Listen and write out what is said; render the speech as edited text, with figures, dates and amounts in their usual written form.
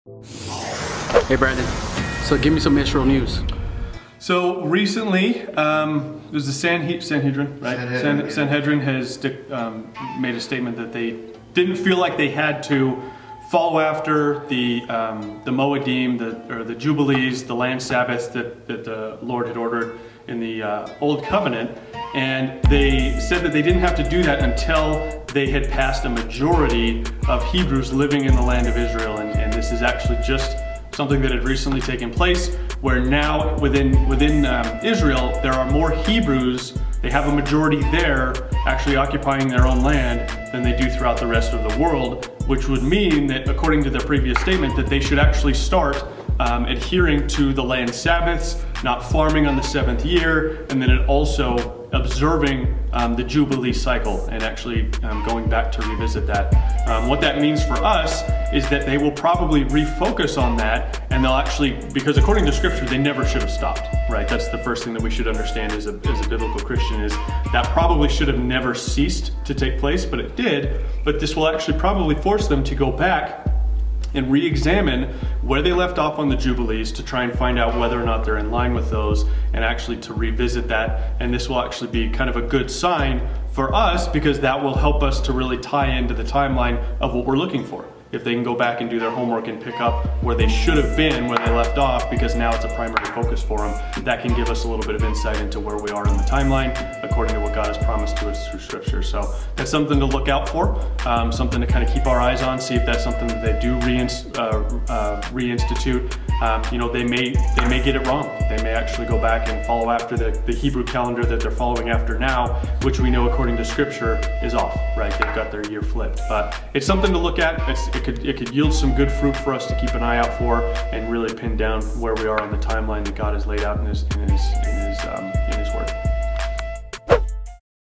Hey Brandon, so give me some Israel news. So recently, there's the Sanhedrin, right? Sanhedrin has made a statement that they didn't feel like they had to follow after the Moedim, the Jubilees, the land Sabbaths that the Lord had ordered in the Old Covenant, and they said that they didn't have to do that until they had passed a majority of Hebrews living in the land of Israel, and this is actually just something that had recently taken place, where now within Israel there are more Hebrews. They have a majority there actually occupying their own land than they do throughout the rest of the world, which would mean that, according to their previous statement, that they should actually start adhering to the land Sabbaths, not farming on the 7th year, and then it also observing the Jubilee cycle and actually going back to revisit that. What that means for us is that they will probably refocus on that, and they'll actually, because according to Scripture, they never should have stopped, right? That's the first thing that we should understand as a biblical Christian, is that probably should have never ceased to take place, but it did. But this will actually probably force them to go back and re-examine where they left off on the Jubilees to try and find out whether or not they're in line with those, and actually to revisit that. And this will actually be kind of a good sign for us, because that will help us to really tie into the timeline of what we're looking for. If they can go back and do their homework and pick up where they should have been when they left off, because now it's a primary focus for them, that can give us a little bit of insight into where we are in the timeline according to what God has promised to us through Scripture. So that's something to look out for, something to kind of keep our eyes on, see if that's something that they do reinstitute. They may get it wrong. They may actually go back and follow after the Hebrew calendar that they're following after now, which we know according to Scripture is off, right? They've got their year flipped. But it's something to look at. It could yield some good fruit for us to keep an eye out for, and really pin down where we are on the timeline that God has laid out in His